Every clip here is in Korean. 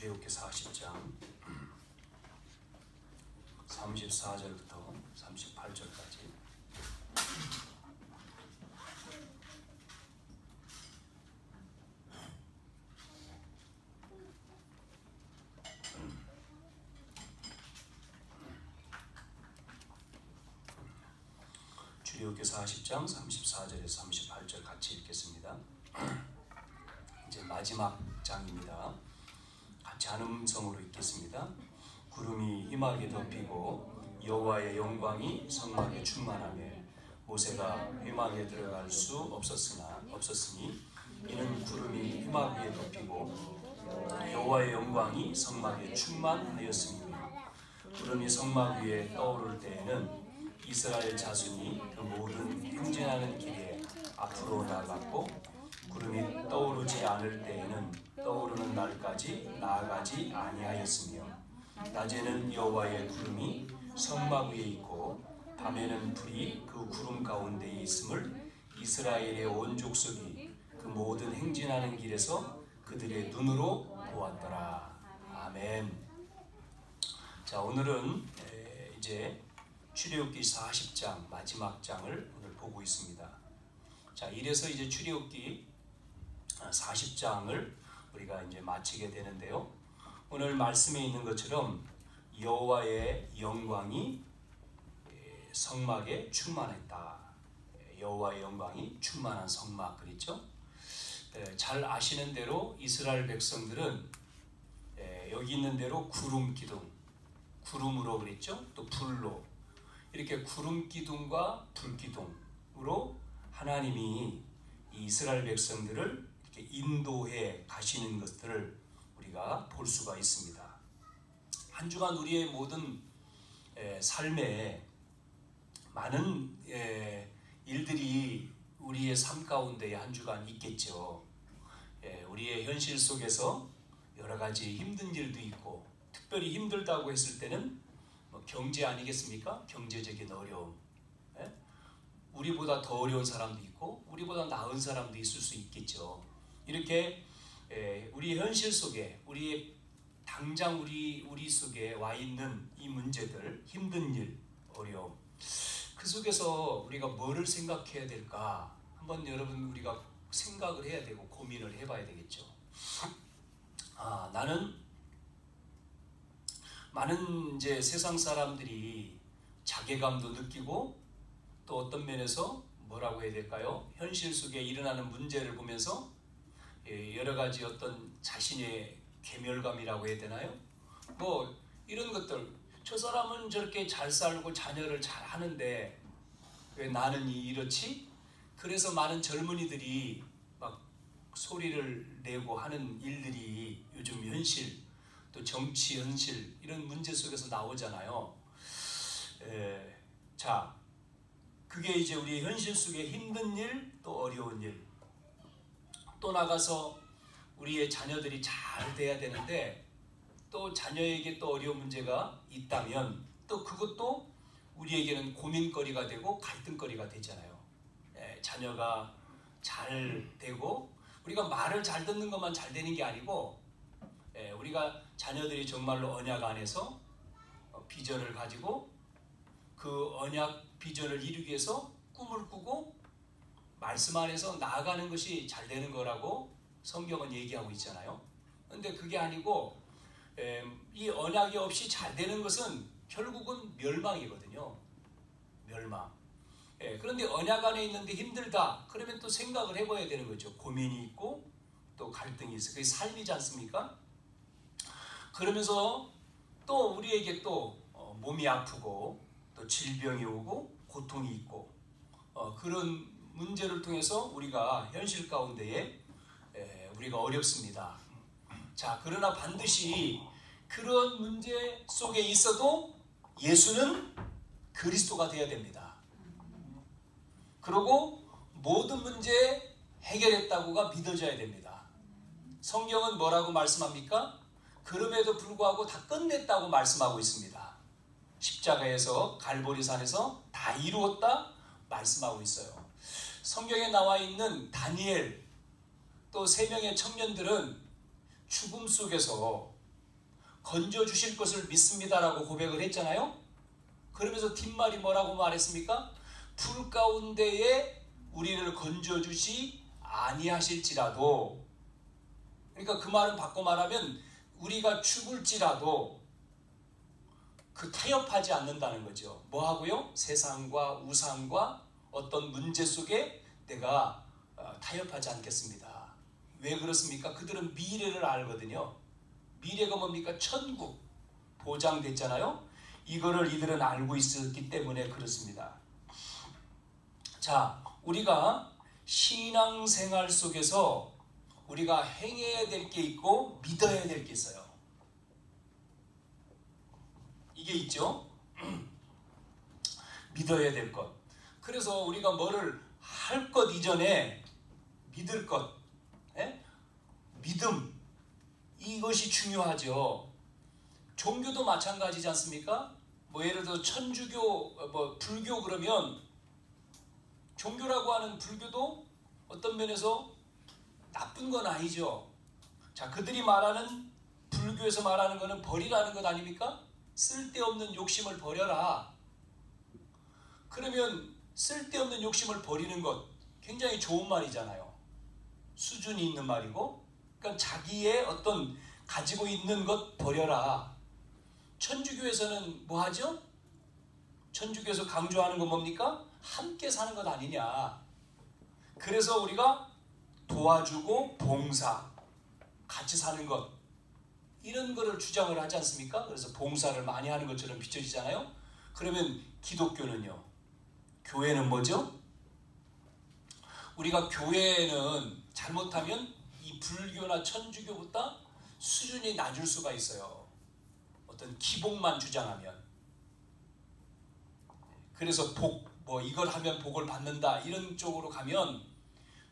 출애굽기 40장 34절부터 38절까지 출애굽기 40장 34절에서 38절 같이 읽겠습니다. 이제 마지막 장입니다. 같이 한 음성으로 읽겠습니다. 구름이 희막에 덮이고 여호와의 영광이 성막에 충만하며 모세가 회막에 들어갈 수 없었으니 이는 구름이 희막 위에 덮이고 여호와의 영광이 성막에 충만하였습니다. 구름이 성막 위에 떠오를 때에는 이스라엘 자손이 그 모든 행진하는 길에 앞으로 나아갔고 구름이 떠오르지 않을 때에는 떠오르는 날까지 나아가지 아니하였으며 낮에는 여호와의 구름이 성막 위에 있고 밤에는 불이 그 구름 가운데에 있음을 이스라엘의 온 족속이 그 모든 행진하는 길에서 그들의 눈으로 보았더라. 아멘. 자, 오늘은 이제 출애굽기 40장 마지막 장을 오늘 보고 있습니다. 자, 이래서 이제 출애굽기 40장을 우리가 이제 마치게 되는데요. 오늘 말씀에 있는 것처럼 여호와의 영광이 성막에 충만했다. 여호와의 영광이 충만한 성막, 그렇죠? 잘 아시는 대로 이스라엘 백성들은 여기 있는 대로 구름 기둥, 구름으로 그랬죠? 또 불로 이렇게 구름 기둥과 불 기둥으로 하나님이 이스라엘 백성들을 이렇게 인도해 가시는 것들을 우리가 볼 수가 있습니다. 한 주간 우리의 모든 삶에 많은 일들이 우리의 삶 가운데 한 주간 있겠죠. 우리의 현실 속에서 여러 가지 힘든 일도 있고, 특별히 힘들다고 했을 때는 경제 아니겠습니까? 경제적인 어려움. 우리보다 더 어려운 사람도 있고 우리보다 나은 사람도 있을 수 있겠죠. 이렇게 우리 현실 속에 당장 우리 속에 와 있는 이 문제들, 힘든 일, 어려움, 그 속에서 우리가 뭐를 생각해야 될까? 한번 여러분 우리가 생각을 해야 되고 고민을 해봐야 되겠죠. 나는 많은 이제 세상 사람들이 자괴감도 느끼고 또 어떤 면에서 뭐라고 해야 될까요? 현실 속에 일어나는 문제를 보면서 여러 가지 어떤 자신의 괴멸감이라고 해야 되나요? 뭐 이런 것들, 저 사람은 저렇게 잘 살고 자녀를 잘 하는데 왜 나는 이렇지? 그래서 많은 젊은이들이 막 소리를 내고 하는 일들이 요즘 현실, 또 정치 현실 이런 문제 속에서 나오잖아요. 자, 그게 이제 우리 현실 속에 힘든 일, 또 어려운 일, 또 나가서 우리의 자녀들이 잘 돼야 되는데 또 자녀에게 또 어려운 문제가 있다면 또 그것도 우리에게는 고민거리가 되고 갈등거리가 되잖아요. 자녀가 잘 되고 우리가 말을 잘 듣는 것만 잘 되는 게 아니고 우리가 자녀들이 정말로 언약 안에서 비전을 가지고 그 언약 비전을 이루기 위해서 꿈을 꾸고 말씀 안에서 나아가는 것이 잘 되는 거라고 성경은 얘기하고 있잖아요. 그런데 그게 아니고 이 언약이 없이 잘 되는 것은 결국은 멸망이거든요. 멸망. 그런데 언약 안에 있는데 힘들다. 그러면 또 생각을 해봐야 되는 거죠. 고민이 있고 또 갈등이 있어. 그게 삶이지 않습니까? 그러면서 또 우리에게 또 몸이 아프고 또 질병이 오고 고통이 있고 그런 문제를 통해서 우리가 현실 가운데에 우리가 어렵습니다. 자, 그러나 반드시 그런 문제 속에 있어도 예수는 그리스도가 되어야 됩니다. 그리고 모든 문제 해결했다고가 믿어져야 됩니다. 성경은 뭐라고 말씀합니까? 그럼에도 불구하고 다 끝냈다고 말씀하고 있습니다. 십자가에서 갈보리산에서 다 이루었다 말씀하고 있어요. 성경에 나와 있는 다니엘 또 3명의 청년들은 죽음 속에서 건져주실 것을 믿습니다라고 고백을 했잖아요. 그러면서 뒷말이 뭐라고 말했습니까? 풀 가운데에 우리를 건져주시 아니하실지라도, 그러니까 그 말은 바꿔 말하면 우리가 죽을지라도 그 타협하지 않는다는 거죠. 뭐 하고요? 세상과 우상과 어떤 문제 속에 내가 타협하지 않겠습니다. 왜 그렇습니까? 그들은 미래를 알거든요. 미래가 뭡니까? 천국 보장됐잖아요. 이거를 이들은 알고 있었기 때문에 그렇습니다. 자, 우리가 신앙생활 속에서 우리가 행해야 될 게 있고 믿어야 될 게 있어요. 이게 있죠. 믿어야 될 것. 그래서 우리가 뭐를 할 것 이전에 믿을 것, 믿음, 이것이 중요하죠. 종교도 마찬가지지 않습니까? 뭐 예를 들어 천주교, 불교 그러면 종교라고 하는 불교도 어떤 면에서 나쁜 건 아니죠. 자, 그들이 말하는, 불교에서 말하는 것은 버리라는 것 아닙니까? 쓸데없는 욕심을 버려라. 그러면 쓸데없는 욕심을 버리는 것 굉장히 좋은 말이잖아요. 수준이 있는 말이고, 그러니까 자기의 어떤 가지고 있는 것 버려라. 천주교에서는 뭐 하죠? 천주교에서 강조하는 건 뭡니까? 함께 사는 것 아니냐. 그래서 우리가 도와주고 봉사, 같이 사는 것, 이런 거를 주장을 하지 않습니까? 그래서 봉사를 많이 하는 것처럼 비춰지잖아요. 그러면 기독교는요? 교회는 뭐죠? 우리가 교회는 잘못하면 이 불교나 천주교보다 수준이 낮을 수가 있어요. 어떤 기복만 주장하면. 그래서 이걸 하면 복을 받는다 이런 쪽으로 가면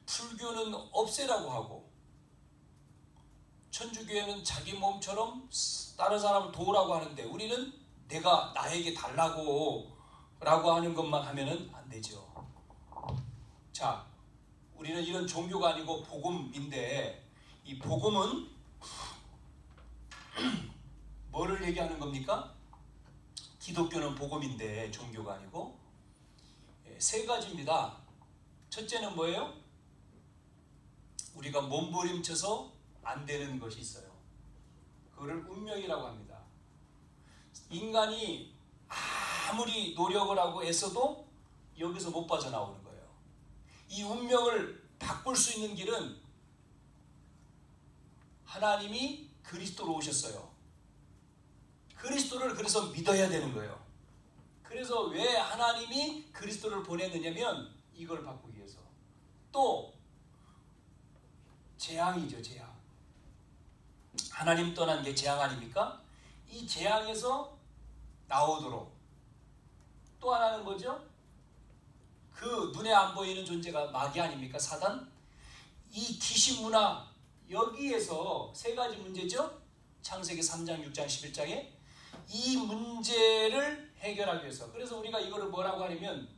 불교는 없애라고 하고, 천주교회는 자기 몸처럼 다른 사람을 도우라고 하는데 우리는 내가 나에게 달라고 라고 하는 것만 하면은 안 되죠. 자, 우리는 이런 종교가 아니고 복음인데, 이 복음은 뭐를 얘기하는 겁니까? 기독교는 복음인데 종교가 아니고 세 가지입니다. 첫째는 뭐예요? 우리가 몸부림쳐서 안 되는 것이 있어요. 그거를 운명이라고 합니다. 인간이 아무리 노력을 하고 애써도 여기서 못 빠져나오는 거예요. 이 운명을 바꿀 수 있는 길은 하나님이 그리스도로 오셨어요. 그리스도를 그래서 믿어야 되는 거예요. 그래서 왜 하나님이 그리스도를 보냈느냐면 이걸 바꾸기 위해서. 또 재앙이죠, 재앙. 하나님 떠난 게 재앙 아닙니까? 이 재앙에서 나오도록. 또 하나는 뭐죠? 그 눈에 안 보이는 존재가 마귀 아닙니까? 사단? 이 귀신 문화, 여기에서 세 가지 문제죠? 창세기 3장, 6장, 11장에 이 문제를 해결하기 위해서. 그래서 우리가 이거를 뭐라고 하냐면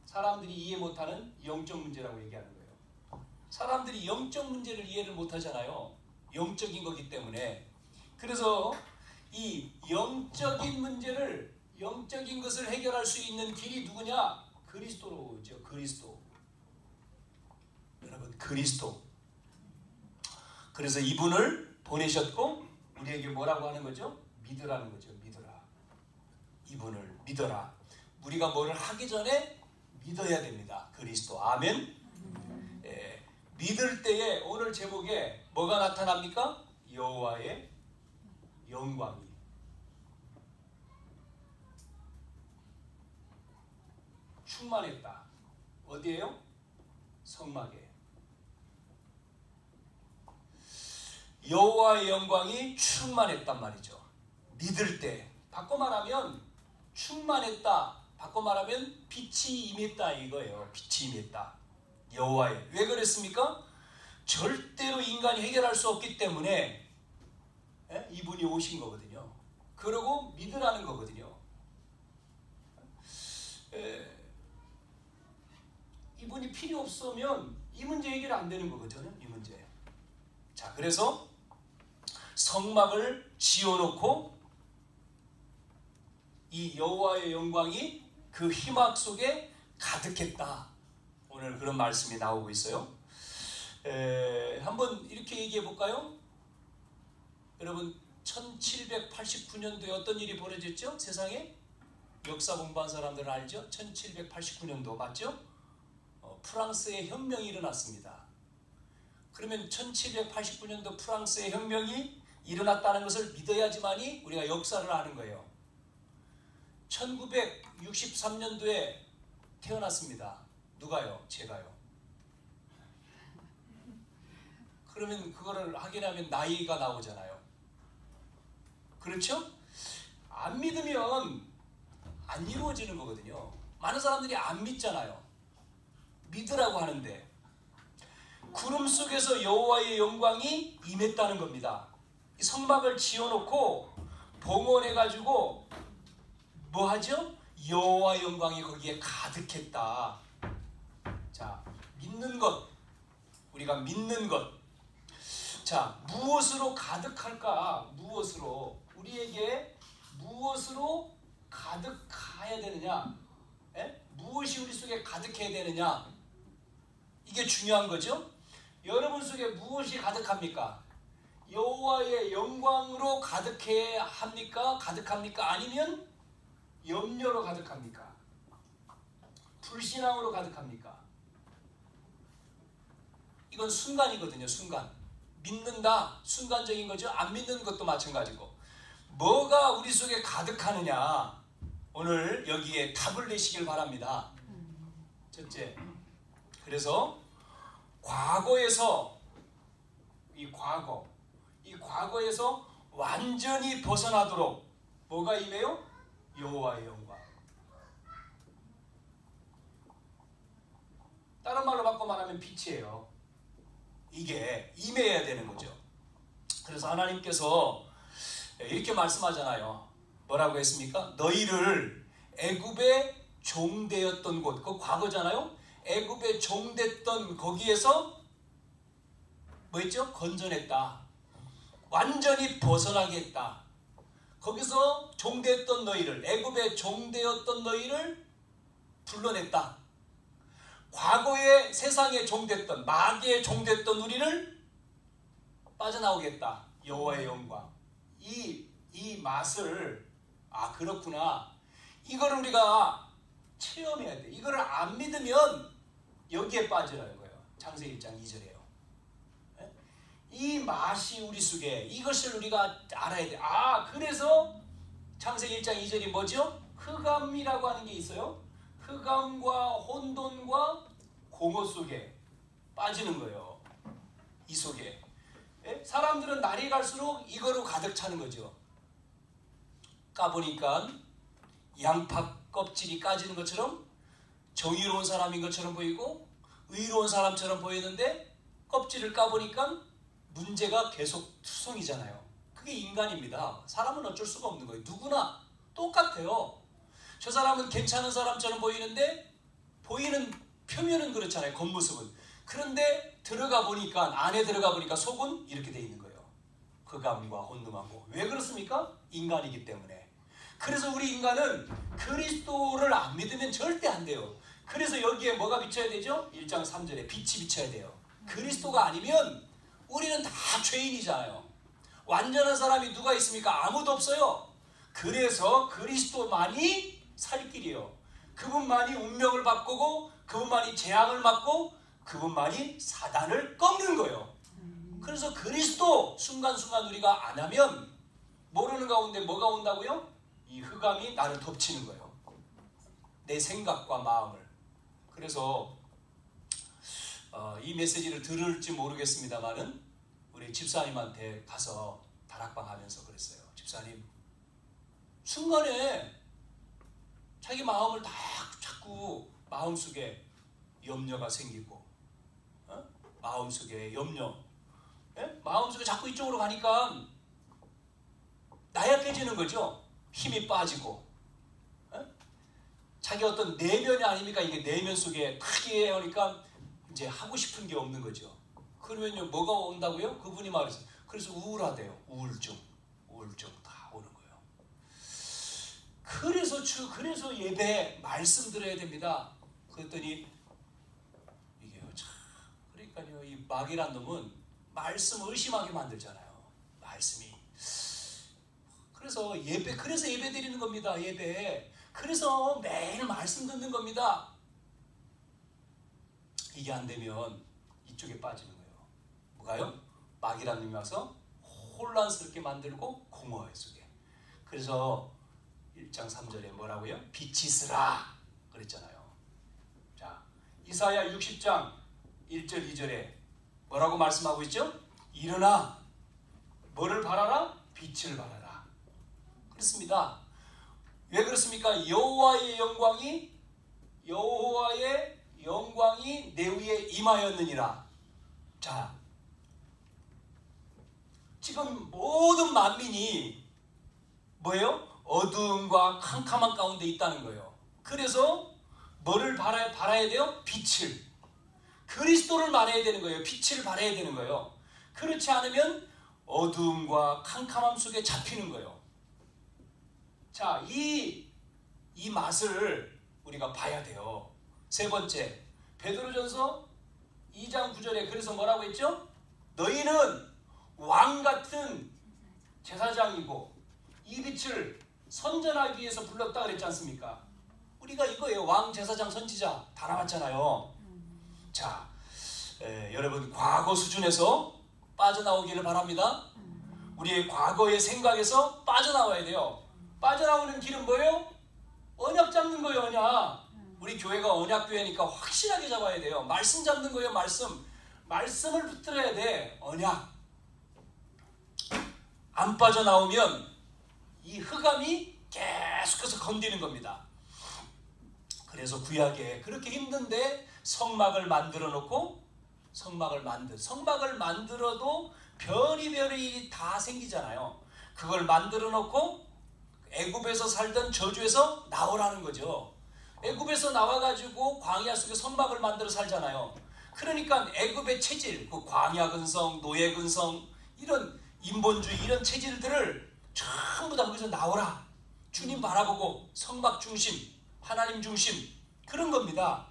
사람들이 이해 못하는 영적 문제라고 얘기하는 거예요. 사람들이 영적 문제를 이해를 못하잖아요. 영적인 거기 때문에. 그래서 이 영적인 문제를, 영적인 것을 해결할 수 있는 길이 누구냐? 그리스도로죠. 그리스도. 여러분, 그리스도. 그래서 이분을 보내셨고 우리에게 뭐라고 하는 거죠? 믿으라는 거죠. 믿어라. 이분을 믿어라. 우리가 뭐를 하기 전에 믿어야 됩니다. 그리스도. 아멘. 믿을 때에 오늘 제목에 뭐가 나타납니까? 여호와의 영광이. 충만했다. 어디에요? 성막에. 여호와의 영광이 충만했단 말이죠. 믿을 때. 바꿔 말하면 충만했다. 바꿔 말하면 빛이 임했다 이거예요. 빛이 임했다. 여호와의. 왜 그랬습니까? 절대로 인간이 해결할 수 없기 때문에 이분이 오신 거거든요. 그러고 믿으라는 거거든요. 이분이 필요 없으면 이 문제 해결 안 되는 거거든요. 이 문제. 자, 그래서 성막을 지어놓고 이 여호와의 영광이 그 희막 속에 가득했다. 오늘 그런 말씀이 나오고 있어요. 한번 이렇게 얘기해 볼까요? 여러분 1789년도에 어떤 일이 벌어졌죠? 세상에? 역사 공부한 사람들은 알죠? 1789년도 맞죠? 프랑스의 혁명이 일어났습니다. 그러면 1789년도 프랑스의 혁명이 일어났다는 것을 믿어야지만이 우리가 역사를 아는 거예요. 1963년도에 태어났습니다. 누가요? 제가요. 그러면 그거를 확인하면 나이가 나오잖아요. 그렇죠? 안 믿으면 안 이루어지는 거거든요. 많은 사람들이 안 믿잖아요. 믿으라고 하는데 구름 속에서 여호와의 영광이 임했다는 겁니다. 이 성막을 지어놓고 봉헌해가지고 뭐 하죠? 여호와의 영광이 거기에 가득했다. 자, 믿는 것, 우리가 믿는 것. 자, 무엇으로 가득할까? 무엇으로? 우리에게 무엇으로 가득해야 되느냐? 무엇이 우리 속에 가득해야 되느냐? 이게 중요한 거죠. 여러분 속에 무엇이 가득합니까? 여호와의 영광으로 가득해야 합니까? 가득합니까? 아니면 염려로 가득합니까? 불신앙으로 가득합니까? 이건 순간이거든요. 순간. 믿는다. 순간적인 거죠. 안 믿는 것도 마찬가지고. 뭐가 우리 속에 가득하느냐? 오늘 여기에 답을 내시길 바랍니다. 첫째, 그래서 과거에서 이 과거에서 완전히 벗어나도록 뭐가 임해요? 여호와의 영광. 다른 말로 바꿔 말하면 빛이에요. 이게 임해야 되는 거죠. 그래서 하나님께서 이렇게 말씀하잖아요. 뭐라고 했습니까? 너희를 애굽의 종되었던 곳, 그 과거잖아요. 애굽의 종됐던 거기에서 뭐였죠? 건져냈다. 완전히 벗어나게 했다. 거기서 종되었던 너희를, 애굽의 종되었던 너희를 불러냈다. 과거에 세상에 종됐던, 마귀의 종됐던 우리를 빠져나오겠다. 여호와의 영광. 이 맛을, 아 그렇구나, 이거를 우리가 체험해야 돼. 이거를 안 믿으면 여기에 빠지라는 거예요. 창세기 1장 2절에요. 이 맛이 우리 속에, 이것을 우리가 알아야 돼. 아, 그래서 창세기 1장 2절이 뭐죠? 흑암이라고 하는 게 있어요. 흑암과 혼돈과 공허 속에 빠지는 거예요. 이 속에. 사람들은 날이 갈수록 이거로 가득 차는 거죠. 까보니까 양파 껍질이 까지는 것처럼 정의로운 사람인 것처럼 보이고 의로운 사람처럼 보이는데 껍질을 까보니까 문제가 계속 투성이잖아요. 그게 인간입니다. 사람은 어쩔 수가 없는 거예요. 누구나 똑같아요. 저 사람은 괜찮은 사람처럼 보이는데 보이는 표면은 그렇잖아요. 겉모습은. 그런데 안에 들어가 보니까 속은 이렇게 돼 있는 거예요. 흑암과 혼돈하고. 왜 그렇습니까? 인간이기 때문에. 그래서 우리 인간은 그리스도를 안 믿으면 절대 안 돼요. 그래서 여기에 뭐가 비쳐야 되죠? 1장 3절에 빛이 비쳐야 돼요. 그리스도가 아니면 우리는 다 죄인이잖아요. 완전한 사람이 누가 있습니까? 아무도 없어요. 그래서 그리스도만이 살 길이에요. 그분만이 운명을 바꾸고 그분만이 재앙을 막고 그분만이 사단을 꺾는 거예요. 그래서 그리스도 순간순간 우리가 안 하면 모르는 가운데 뭐가 온다고요? 이 흑암이 나를 덮치는 거예요. 내 생각과 마음을. 그래서 이 메시지를 들을지 모르겠습니다만은 우리 집사님한테 가서 다락방 하면서 그랬어요. 집사님, 순간에 자기 마음을 다 자꾸 마음속에 염려가 생기고, 마음속에 염려, 마음속에 자꾸 이쪽으로 가니까 나약해지는 거죠. 힘이 빠지고, 자기 어떤 내면이 아닙니까? 이게 내면 속에 크게 하니까 이제 하고 싶은 게 없는 거죠. 그러면요 뭐가 온다고요? 그분이 말했어요. 그래서 우울하대요. 우울증 다 오는 거예요. 그래서 예배 말씀 들어야 됩니다. 그랬더니 이게요, 참 그러니까요, 이 마귀란 놈은 말씀 의심하게 만들잖아요. 말씀이. 그래서 예배 드리는 겁니다. 예배. 그래서 매일 말씀 듣는 겁니다. 이게 안 되면 이쪽에 빠지는 거예요. 뭐가요? 마귀란 놈이 와서 혼란스럽게 만들고 공허해 속에. 그래서 1장 3절에 뭐라고요? 빛이 있으라 그랬잖아요. 자, 이사야 60장 1절 2절에 뭐라고 말씀하고 있죠? 일어나 뭐를 바라라? 빛을 바라라. 그렇습니다. 왜 그렇습니까? 여호와의 영광이 내 위에 임하였느니라. 자, 지금 모든 만민이 뭐예요? 어두움과 캄캄한 가운데 있다는 거예요. 그래서 뭐를 바라야 돼요? 빛을. 그리스도를 말해야 되는 거예요. 빛을 바라야 되는 거예요. 그렇지 않으면 어두움과 캄캄함 속에 잡히는 거예요. 자, 이 맛을 우리가 봐야 돼요. 세 번째, 베드로전서 2장 9절에 그래서 뭐라고 했죠? 너희는 왕 같은 제사장이고 이 빛을 선전하기 위해서 불렀다 그랬지 않습니까? 우리가 이거예요. 왕, 제사장, 선지자 다 나왔잖아요. 자, 여러분 과거 수준에서 빠져나오기를 바랍니다. 우리의 과거의 생각에서 빠져나와야 돼요. 빠져나오는 길은 뭐예요? 언약 잡는 거예요. 언약. 우리 교회가 언약교회니까 확실하게 잡아야 돼요. 말씀 잡는 거예요. 말씀을 붙들어야 돼. 언약. 안 빠져나오면 이 흑암이 계속해서 건드리는 겁니다. 그래서 구약에 그렇게 힘든데 성막을 만들어 놓고 성막을 만들어도 별의별의 일이 다 생기잖아요. 그걸 만들어 놓고 애굽에서 살던 저주에서 나오라는 거죠. 애굽에서 나와가지고 광야 속에 성막을 만들어 살잖아요. 그러니까 애굽의 체질, 그 광야 근성, 노예 근성, 이런 인본주의 이런 체질들을 전부 다 거기서 나오라. 주님 바라보고 성막 중심, 하나님 중심 그런 겁니다.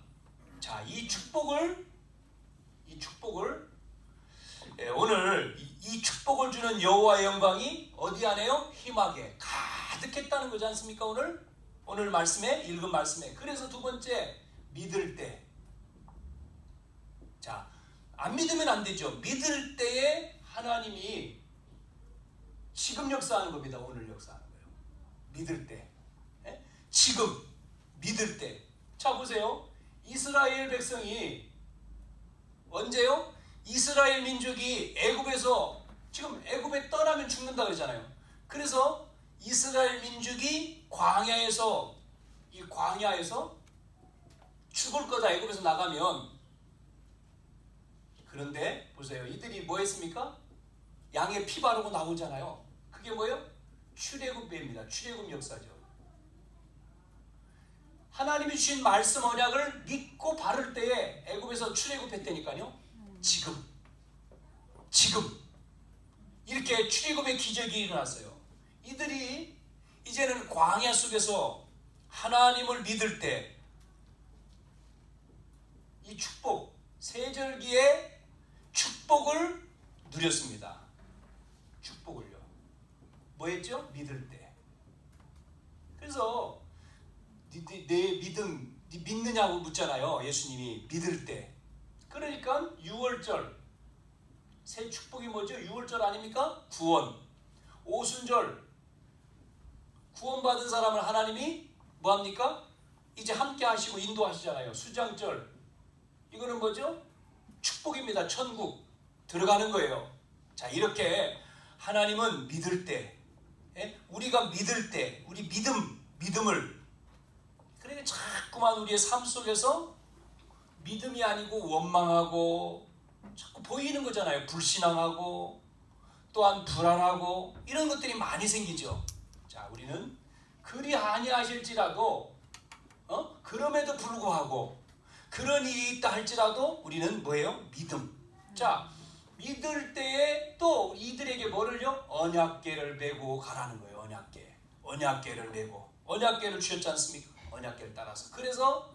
자, 이 축복을 오늘 이 축복을 주는 여호와의 영광이 어디 안에요? 힘하게 가득했다는 거지 않습니까? 오늘 말씀에 읽은 말씀에. 그래서 두 번째, 믿을 때. 자, 안 믿으면 안 되죠. 믿을 때에 하나님이 지금 역사하는 겁니다. 오늘 역사하는 거예요. 믿을 때. 지금 믿을 때. 자, 보세요. 이스라엘 백성이 언제요? 이스라엘 민족이 애굽에서 지금 애굽에 떠나면 죽는다 그러잖아요. 그래서 이스라엘 민족이 광야에서 죽을 거다. 애굽에서 나가면. 그런데 보세요. 이들이 뭐 했습니까? 양의 피 바르고 나오잖아요. 그게 뭐예요? 출애굽입니다. 출애굽 역사죠. 하나님이 주신 말씀 언약을 믿고 바를 때에 애굽에서 출애굽했다니까요. 지금 이렇게 출애굽의 기적이 일어났어요. 이들이 이제는 광야 속에서 하나님을 믿을 때 이 축복, 세절기의 축복을 누렸습니다. 축복을요. 뭐 했죠? 믿을 때. 그래서 내 믿음, 네 믿느냐고 묻잖아요. 예수님이 믿을 때. 그러니까 6월절 새 축복이 뭐죠? 6월절 아닙니까? 구원. 오순절 구원받은 사람을 하나님이 뭐합니까? 이제 함께 하시고 인도하시잖아요. 수장절 이거는 뭐죠? 축복입니다. 천국 들어가는 거예요. 자, 이렇게 하나님은 믿을 때, 우리가 믿을 때, 우리 믿음을 그러니까 자꾸만 우리의 삶 속에서 믿음이 아니고 원망하고 자꾸 보이는 거잖아요. 불신앙하고 또한 불안하고 이런 것들이 많이 생기죠. 자, 우리는 그리 아니하실지라도 그럼에도 불구하고 그런 일이 있다 할지라도 우리는 뭐예요? 믿음. 자, 믿을 때에 또 이들에게 뭐를요? 언약궤를 메고 가라는 거예요. 언약궤를 메고. 언약궤를 주셨지 않습니까? 언약궤를 따라서. 그래서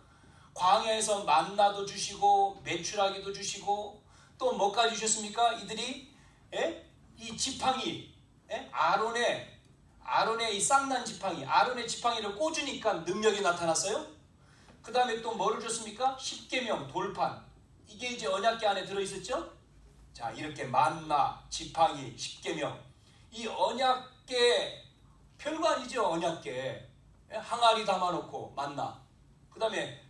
광야에서 만나도 주시고 메추라기도 주시고 또 뭐까지 주셨습니까? 이들이 이 지팡이, 아론의 이 쌍난 지팡이, 아론의 지팡이를 꽂으니까 능력이 나타났어요. 그 다음에 또 뭐를 줬습니까? 십계명, 돌판. 이게 이제 언약궤 안에 들어있었죠. 자, 이렇게 만나, 지팡이, 십계명. 이 언약궤 별거 아니죠. 언약궤. 항아리 담아놓고 만나. 그 다음에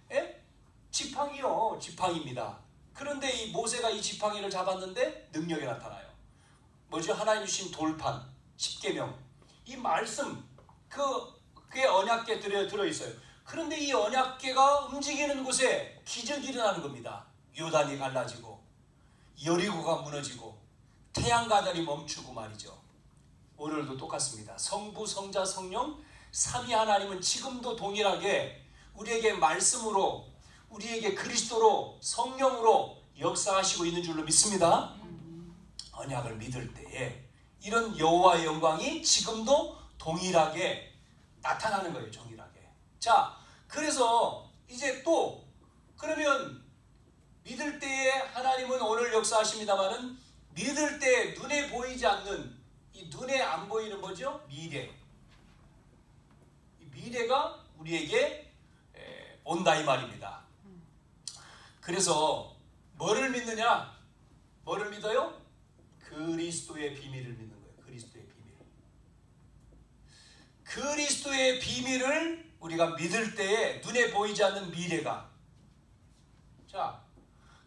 지팡이요. 지팡이입니다. 그런데 이 모세가 이 지팡이를 잡았는데 능력이 나타나요. 뭐죠? 하나님 주신 돌판, 십계명. 이 말씀, 그게 언약궤 들어있어요. 그런데 이 언약궤가 움직이는 곳에 기적이 일어나는 겁니다. 요단이 갈라지고 여리고가 무너지고 태양가달이 멈추고 말이죠. 오늘도 똑같습니다. 성부, 성자, 성령 삼위 하나님은 지금도 동일하게 우리에게 말씀으로, 우리에게 그리스도로, 성령으로 역사하시고 있는 줄로 믿습니다. 언약을 믿을 때에 이런 여호와의 영광이 지금도 동일하게 나타나는 거예요. 동일하게. 자, 그래서 이제 또 그러면 믿을 때에 하나님은 오늘 역사하십니다마는 믿을 때 눈에 보이지 않는, 이 눈에 안 보이는 뭐죠? 미래. 이 미래가 우리에게 온다 이 말입니다. 그래서 뭐를 믿느냐? 뭐를 믿어요? 그리스도의 비밀을 믿는 거예요. 그리스도의 비밀. 그리스도의 비밀을 우리가 믿을 때에 눈에 보이지 않는 미래가. 자,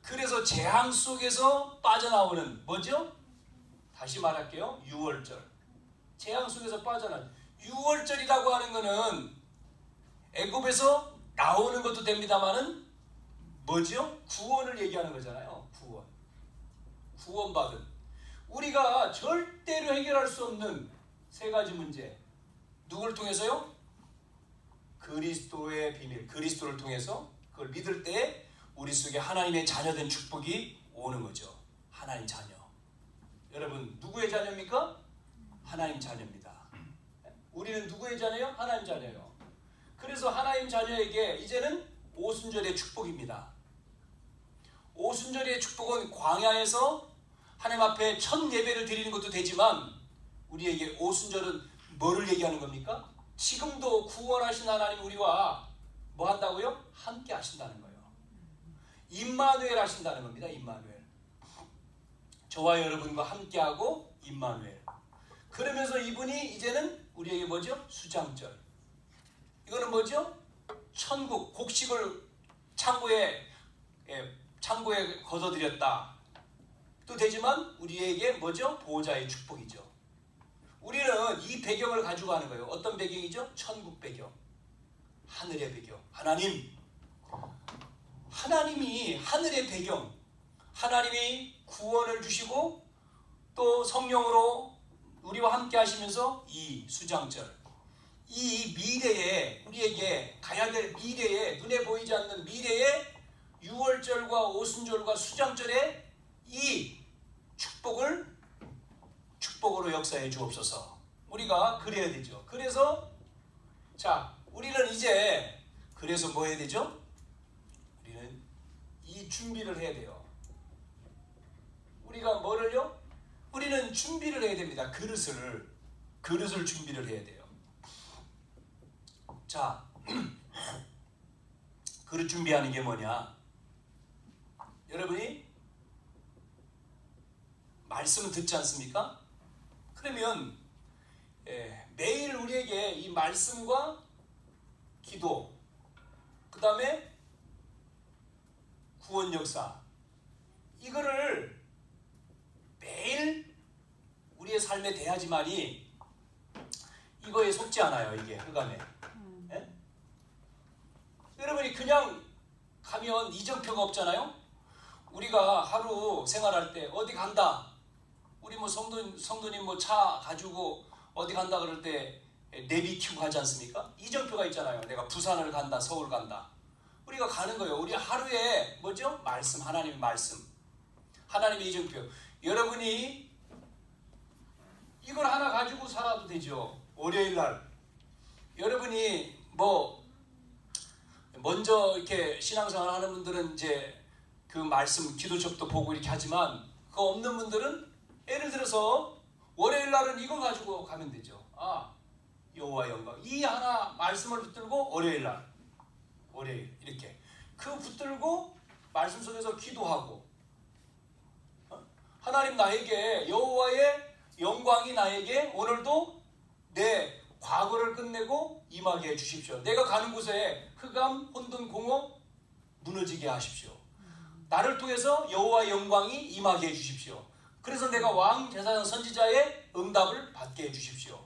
그래서 재앙 속에서 빠져나오는 뭐죠? 다시 말할게요. 유월절. 재앙 속에서 빠져나오는 유월절이라고 하는 것은 애굽에서 나오는 것도 됩니다만은 뭐죠? 구원을 얘기하는 거잖아요. 구원받은. 우리가 절대로 해결할 수 없는 세 가지 문제. 누굴 통해서요? 그리스도의 비밀. 그리스도를 통해서 그걸 믿을 때 우리 속에 하나님의 자녀된 축복이 오는 거죠. 하나님 자녀. 여러분 누구의 자녀입니까? 하나님 자녀입니다. 우리는 누구의 자녀요? 하나님 자녀요. 그래서 하나님 자녀에게 이제는 오순절의 축복입니다. 오순절의 축복은 광야에서 하나님 앞에 첫 예배를 드리는 것도 되지만 우리에게 오순절은 뭐를 얘기하는 겁니까? 지금도 구원하신 하나님 우리와 뭐 한다고요? 함께 하신다는 거예요. 임마누엘 하신다는 겁니다. 임마누엘. 저와 여러분과 함께하고 임마누엘. 그러면서 이분이 이제는 우리에게 뭐죠? 수장절. 이거는 뭐죠? 천국, 곡식을 창고에 거둬들였다. 또 되지만 우리에게 뭐죠? 보호자의 축복이죠. 우리는 이 배경을 가지고 가는 거예요. 어떤 배경이죠? 천국 배경. 하늘의 배경. 하나님이 하늘의 배경. 하나님이 구원을 주시고 또 성령으로 우리와 함께 하시면서 이 수장절. 이 미래에 우리에게 가야 될 미래에 눈에 보이지 않는 미래에 유월절과 오순절과 수장절에 이 축복으로 역사해 주옵소서. 우리가 그래야 되죠. 그래서 자 우리는 이제 그래서 뭐 해야 되죠? 우리는 이 준비를 해야 돼요. 우리가 뭐를요? 우리는 준비를 해야 됩니다. 그릇을 준비를 해야 돼요. 자 그릇 준비하는 게 뭐냐? 여러분이 말씀을 듣지 않습니까? 그러면 매일 우리에게 이 말씀과 기도, 그 다음에 구원 역사, 이거를 매일 우리의 삶에 대하지만이 이거에 속지 않아요. 이게 흑암에. 여러분이 그냥 가면 이정표가 없잖아요. 우리가 하루 생활할 때 어디 간다. 우리 뭐 성도님 뭐 차 가지고 어디 간다 그럴 때 내비 켜고 가지 않습니까? 이정표가 있잖아요. 내가 부산을 간다, 서울 간다. 우리가 가는 거예요. 우리 하루에 뭐죠? 말씀, 하나님의 말씀. 하나님의 이정표. 여러분이 이걸 하나 가지고 살아도 되죠. 월요일 날 여러분이 먼저 이렇게 신앙생활 하는 분들은 이제 그 말씀 기도책도 보고 이렇게 하지만 그거 없는 분들은 예를 들어서 월요일 날은 이거 가지고 가면 되죠. 여호와 영광 이 하나 말씀을 붙들고 월요일 이렇게 그 붙들고 말씀 속에서 기도하고 하나님 나에게 여호와의 영광이 나에게 오늘도 내 과거를 끝내고 임하게 해주십시오. 내가 가는 곳에 흑암, 혼돈, 공허 무너지게 하십시오. 나를 통해서 여호와의 영광이 임하게 해주십시오. 그래서 내가 왕, 제사장, 선지자의 응답을 받게 해주십시오.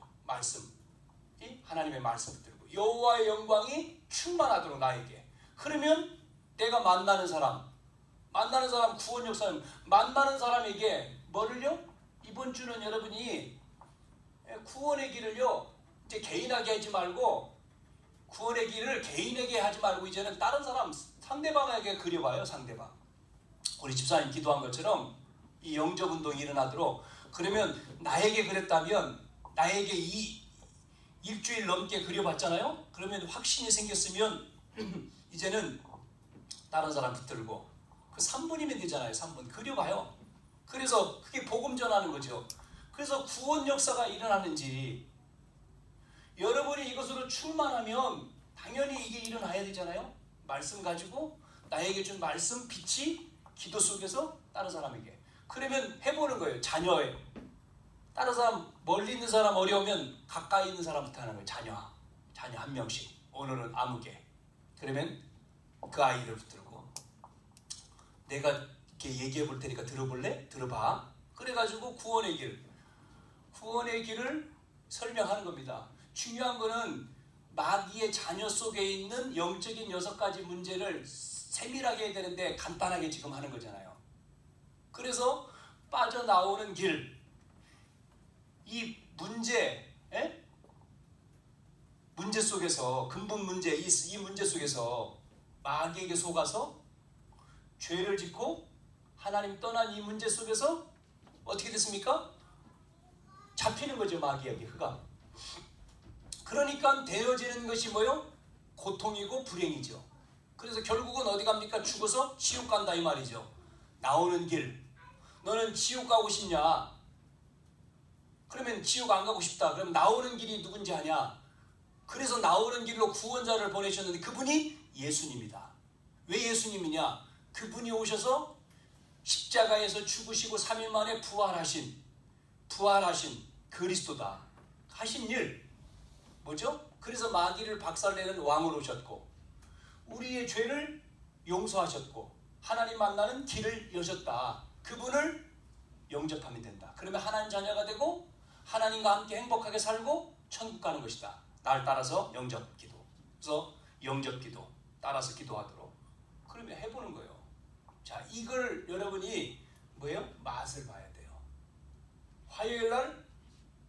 하나님의 말씀 붙들고 여호와의 영광이 충만하도록 나에게. 그러면 내가 만나는 사람 구원 역사는 만나는 사람에게 뭐를요? 이번 주는 여러분이 구원의 길을요 이제 개인하게 하지 말고 구원의 길을 개인에게 하지 말고 이제는 다른 사람 상대방에게 그려봐요. 상대방. 우리 집사님 기도한 것처럼 이 영접운동이 일어나도록. 그러면 나에게 그랬다면 나에게 이 일주일 넘게 그려봤잖아요. 그러면 확신이 생겼으면 이제는 다른 사람 붙들고 그 3분이면 되잖아요. 3분 그려봐요. 그래서 그게 복음 전하는 거죠. 그래서 구원 역사가 일어나는지 여러분이 이것으로 충만하면 당연히 이게 일어나야 되잖아요. 말씀 가지고 나에게 준 말씀 빛이 기도 속에서 다른 사람에게. 그러면 해보는 거예요. 자녀에 다른 사람 멀리 있는 사람 어려우면 가까이 있는 사람부터 하는 거예요. 자녀 한 명씩. 오늘은 아무개. 그러면 그 아이를 붙들고 내가 이렇게 얘기해 볼 테니까 들어볼래? 들어봐. 그래가지고 구원의 길을 설명하는 겁니다. 중요한 거는 마귀의 자녀 속에 있는 영적인 6가지 문제를 세밀하게 해야 되는데 간단하게 지금 하는 거잖아요. 그래서 빠져나오는 길, 이 문제 속에서 근본 문제, 이 문제 속에서 마귀에게 속아서 죄를 짓고 하나님 떠난 이 문제 속에서 어떻게 됐습니까? 잡히는 거죠. 마귀에게 흑암. 그러니까 되어지는 것이 뭐요? 고통이고 불행이죠. 그래서 결국은 어디 갑니까? 죽어서 지옥 간다 이 말이죠. 나오는 길. 너는 지옥 가고 싶냐? 그러면 지옥 안 가고 싶다. 그럼 나오는 길이 누군지 아냐? 그래서 나오는 길로 구원자를 보내셨는데 그분이 예수님이다. 왜 예수님이냐? 그분이 오셔서 십자가에서 죽으시고 3일 만에 부활하신 그리스도다. 하신 일 뭐죠? 그래서 마귀를 박살내는 왕으로 오셨고 우리의 죄를 용서하셨고 하나님 만나는 길을 여셨다. 그분을 영접하면 된다. 그러면 하나님 자녀가 되고 하나님과 함께 행복하게 살고 천국 가는 것이다. 날 따라서 영접기도. 그래서 영접기도 따라서 기도하도록. 그러면 해보는 거예요. 자, 이걸 여러분이 뭐예요? 맛을 봐야 돼요. 화요일날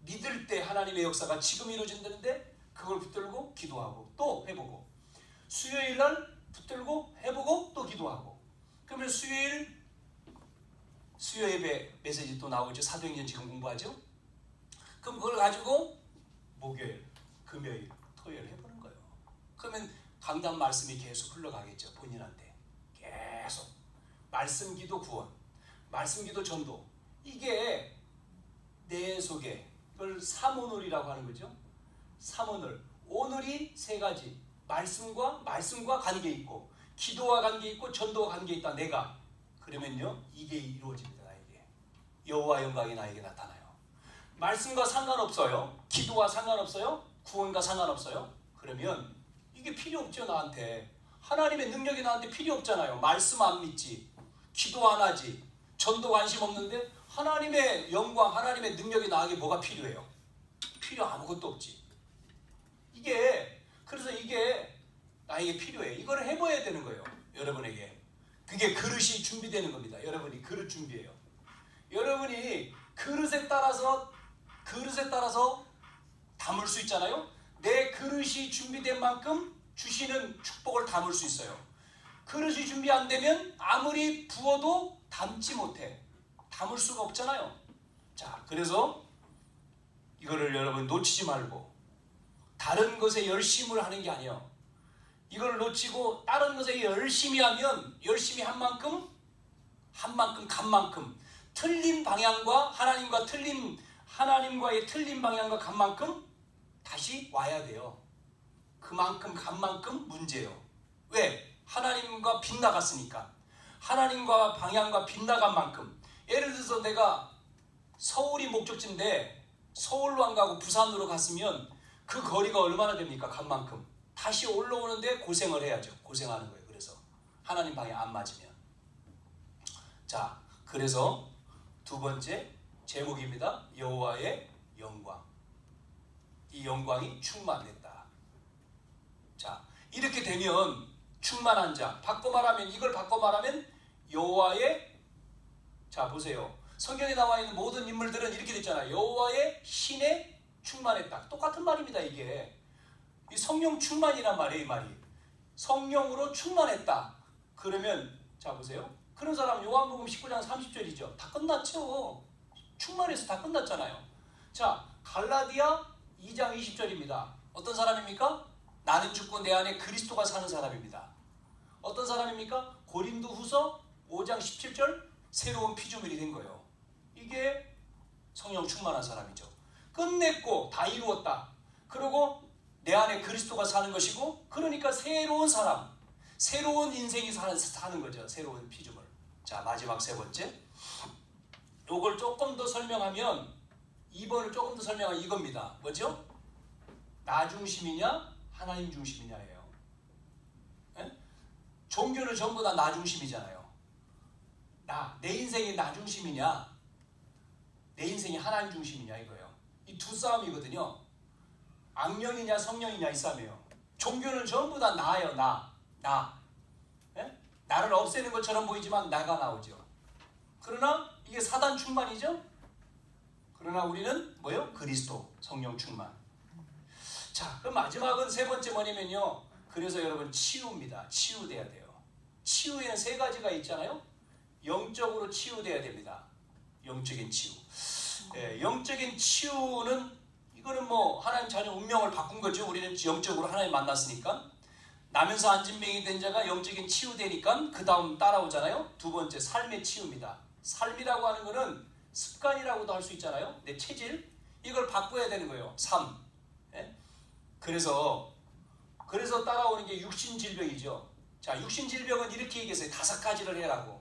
믿을 때 하나님의 역사가 지금 이루어진다는데 그걸 붙들고 기도하고 또 해보고 수요일날 붙들고 해보고 또 기도하고. 그러면 수요 예배 메시지 또 나오죠. 사도행전 지금 공부하죠. 그럼 그걸 가지고 목요일, 금요일, 토요일 해보는 거예요. 그러면 강단 말씀이 계속 흘러가겠죠. 본인한테 계속 말씀 기도 구원, 말씀 기도 전도. 이게 내 속에 그걸 삼오늘이라고 하는 거죠. 삼오늘. 오늘이 3가지. 말씀과 관계 있고 기도와 관계 있고 전도와 관계 있다. 내가. 그러면요 이게 이루어집니다. 나에게. 여호와 영광이 나에게 나타나요. 말씀과 상관없어요. 기도와 상관없어요. 구원과 상관없어요. 그러면 이게 필요 없죠. 나한테. 하나님의 능력이 나한테 필요 없잖아요. 말씀 안 믿지. 기도 안 하지. 전도 관심 없는데 하나님의 영광, 하나님의 능력이 나에게 뭐가 필요해요? 필요 아무것도 없지. 그래서 이게 나에게 필요해. 이걸 해봐야 되는 거예요. 여러분에게. 그게 그릇이 준비되는 겁니다. 여러분이 그릇 준비해요. 여러분이 그릇에 따라서 담을 수 있잖아요. 내 그릇이 준비된 만큼 주시는 축복을 담을 수 있어요. 그릇이 준비 안 되면 아무리 부어도 담지 못해. 담을 수가 없잖아요. 자, 그래서 이거를 여러분 놓치지 말고 다른 것에 열심을 하는 게 아니에요. 이걸 놓치고 다른 것에 열심히 하면 열심히 한 만큼 간 만큼 틀린 방향과 하나님과의 틀린 방향과 간 만큼 다시 와야 돼요. 그만큼 간 만큼 문제예요. 왜? 하나님과 빗나갔으니까. 하나님과 방향과 빗나간 만큼. 예를 들어서 내가 서울이 목적지인데 서울로 안 가고 부산으로 갔으면 그 거리가 얼마나 됩니까? 간 만큼. 다시 올라오는데 고생을 해야죠. 고생하는 거예요. 그래서 하나님 방향 안 맞으면. 자, 그래서 두 번째 제목입니다. 여호와의 영광. 이 영광이 충만했다. 자, 이렇게 되면 충만한 자. 이걸 바꿔 말하면 여호와의, 자 보세요. 성경에 나와 있는 모든 인물들은 이렇게 됐잖아요. 여호와의 신에 충만했다. 똑같은 말입니다. 이게 이 성령 충만이란 말이에요. 이 말이 성령으로 충만했다. 그러면 자 보세요. 그런 사람 요한복음 19장 30절이죠. 다 끝났죠. 충만해서 다 끝났잖아요. 자, 갈라디아 2장 20절입니다. 어떤 사람입니까? 나는 죽고 내 안에 그리스도가 사는 사람입니다. 어떤 사람입니까? 고린도후서 5장 17절 새로운 피조물이 된 거예요. 이게 성령 충만한 사람이죠. 끝냈고 다 이루었다. 그리고 내 안에 그리스도가 사는 것이고, 그러니까 새로운 사람, 새로운 인생이 사는 거죠. 새로운 피조물. 자, 마지막 세 번째. 요걸 조금 더 설명하면 2번을 조금 더 설명하면 이겁니다. 뭐죠? 나 중심이냐 하나님 중심이냐예요. 에? 종교는 전부 다 나 중심이잖아요. 내 인생이 나 중심이냐 내 인생이 하나님 중심이냐 이거예요. 이 두 싸움이거든요. 악령이냐 성령이냐 이 싸움이에요. 종교는 전부 다 나예요. 나. 에? 나를 없애는 것처럼 보이지만 나가 나오죠. 그러나 이게 사단 충만이죠. 그러나 우리는 뭐요? 그리스도 성령 충만. 자, 그럼 마지막은 세 번째 뭐냐면요. 그래서 여러분 치유입니다. 치유돼야 돼요. 치유에는 세 가지가 있잖아요. 영적으로 치유돼야 됩니다. 영적인 치유. 영적인 치유는 이거는 뭐 하나님 자녀 운명을 바꾼 거죠. 우리는 영적으로 하나님 만났으니까. 나면서 안진병이 된 자가 영적인 치유되니까 그 다음 따라오잖아요. 두 번째 삶의 치유입니다. 삶이라고 하는 거는 습관이라고도 할 수 있잖아요. 내 체질 이걸 바꿔야 되는 거예요. 삶. 그래서 따라오는 게 육신 질병이죠. 자, 육신 질병은 이렇게 얘기했어요. 5가지를 해라고.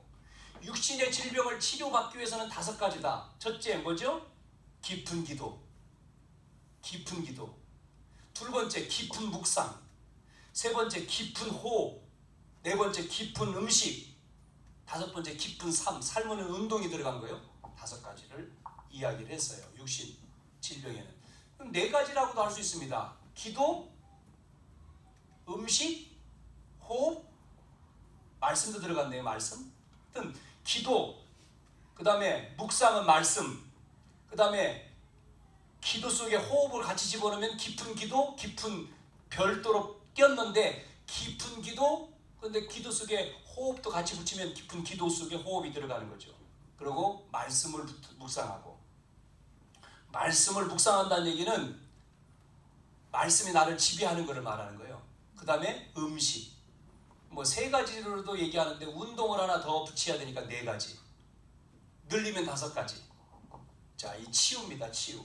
육신의 질병을 치료받기 위해서는 5가지다. 첫째 뭐죠? 깊은 기도. 깊은 기도. 두 번째 깊은 묵상. 세 번째 깊은 호흡. 네 번째 깊은 음식. 5번째 깊은 삶. 삶은 운동이 들어간 거예요. 5가지를 이야기를 했어요. 육신 질병에는. 그럼 4가지라고도 할 수 있습니다. 기도, 음식, 호흡, 말씀도 들어갔네요. 말씀. 기도, 그 다음에 묵상은 말씀, 그 다음에 기도 속에 호흡을 같이 집어넣으면 깊은 기도, 깊은 별도로 꼈는데 깊은 기도, 근데 기도 속에 호흡도 같이 붙이면 깊은 기도 속에 호흡이 들어가는 거죠. 그리고 말씀을 묵상하고. 말씀을 묵상한다는 얘기는 말씀이 나를 지배하는 것을 말하는 거예요. 그 다음에 음식. 뭐 3가지로도 얘기하는데 운동을 하나 더 붙여야 되니까 4가지. 늘리면 5가지. 자, 이 치유입니다. 치유.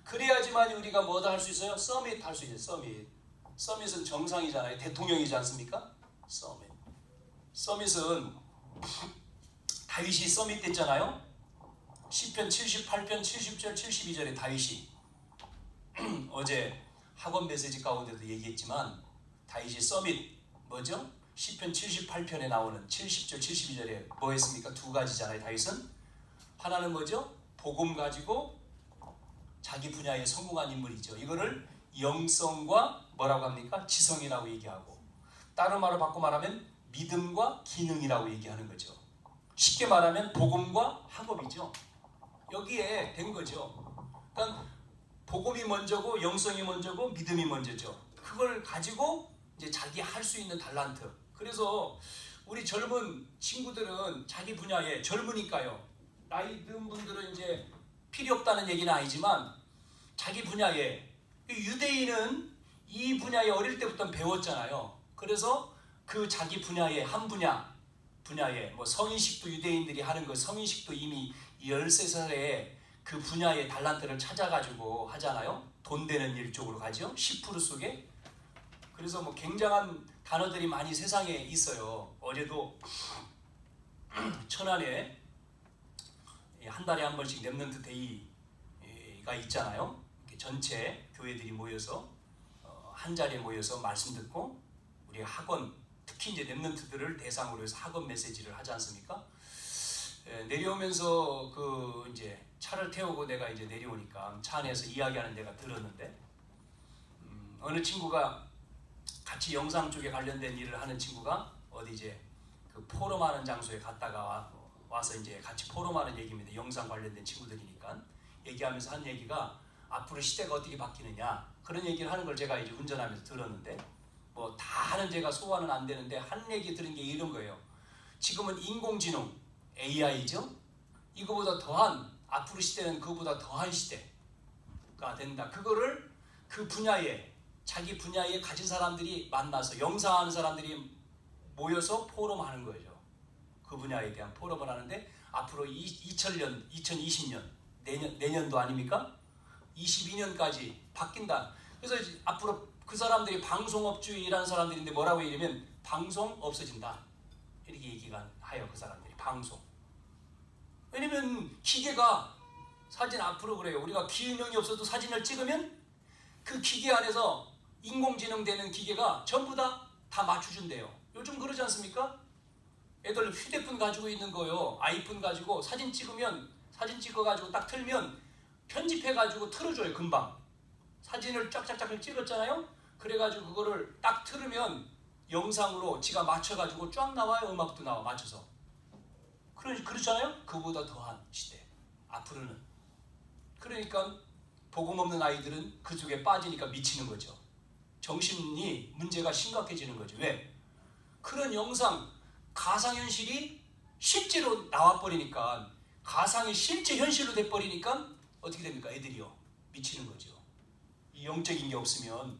그래야지만 우리가 뭐다 할 수 있어요? 서밋 할 수 있어요. 서밋. 서밋은 정상이잖아요. 대통령이지 않습니까? 서밋은 다윗이 서밋 됐잖아요. 시편 78편 70절 72절에 다윗이 어제 학원 메시지 가운데도 얘기했지만 다윗이 서밋 뭐죠? 시편 78편에 나오는 70절 72절에 뭐 했습니까? 2가지잖아요. 다윗은 하나는 뭐죠? 복음 가지고 자기 분야에 성공한 인물이죠. 이거를 영성과 뭐라고 합니까? 지성이라고 얘기하고, 다른 말로 바꿔 말하면 믿음과 기능이라고 얘기하는 거죠. 쉽게 말하면 복음과 학업이죠. 여기에 된 거죠. 그러니까 복음이 먼저고 영성이 먼저고 믿음이 먼저죠. 그걸 가지고 이제 자기 할 수 있는 달란트. 그래서 우리 젊은 친구들은 자기 분야에 젊으니까요. 나이 든 분들은 이제 필요 없다는 얘기는 아니지만 자기 분야에 유대인은 이 분야에 어릴 때부터 배웠잖아요. 그래서 그 자기 분야에 한 분야에 뭐 성인식도 유대인들이 하는 그 성인식도 이미 13살에 그 분야의 달란트를 찾아가지고 하잖아요. 돈 되는 일 쪽으로 가죠. 10% 속에. 그래서 뭐 굉장한 단어들이 많이 세상에 있어요. 어제도 천안에 한 달에 한 번씩 랩넌트 데이가 있잖아요. 전체 교회들이 모여서 한 자리에 모여서 말씀 듣고 우리 학원, 특히 이제 랩넌트들을 대상으로 해서 학원 메시지를 하지 않습니까? 내려오면서 그 이제 차를 태우고 내가 이제 내려오니까 차 안에서 이야기하는 데가 들었는데 어느 친구가 같이 영상 쪽에 관련된 일을 하는 친구가 어디 이제 그 포럼하는 장소에 갔다가 와서 이제 같이 포럼하는 얘기입니다. 영상 관련된 친구들이니까 얘기하면서 한 얘기가 앞으로 시대가 어떻게 바뀌느냐 그런 얘기를 하는 걸 제가 이제 운전하면서 들었는데 뭐 다 하는 제가 소화는 안 되는데 한 얘기 들은 게 이런 거예요. 지금은 인공지능 AI죠. 이거보다 더한 앞으로 시대는 그거보다 더한 시대가 된다. 그거를 그 분야에 자기 분야에 가진 사람들이 만나서 영상하는 사람들이 모여서 포럼하는 거죠. 그 분야에 대한 포럼을 하는데 앞으로 2020년 내년도 아닙니까? 22년까지 바뀐다. 그래서 앞으로 그 사람들이 방송업주에 일하는 사람들인데 뭐라고 얘기하면 방송 없어진다. 이렇게 얘기가 해요. 그 사람들이 방송. 왜냐면 기계가 사진 앞으로 그래요. 우리가 기능이 없어도 사진을 찍으면 그 기계 안에서 인공지능 되는 기계가 전부 다 맞춰준대요. 요즘 그러지 않습니까? 애들 휴대폰 가지고 있는 거요. 아이폰 가지고 사진 찍어가지고 딱 틀면 편집해가지고 틀어줘요. 금방. 사진을 쫙쫙쫙 찍었잖아요. 그래가지고 그거를 딱 틀으면 영상으로 지가 맞춰가지고 쫙 나와요. 음악도 나와 맞춰서. 그렇잖아요. 그보다 더한 시대. 앞으로는. 그러니까 복음 없는 아이들은 그 속에 빠지니까 미치는 거죠. 정신이 문제가 심각해지는 거죠. 왜? 그런 영상, 가상현실이 실제로 나와버리니까 가상이 실제 현실로 돼버리니까 어떻게 됩니까? 애들이요. 미치는 거죠. 이 영적인 게 없으면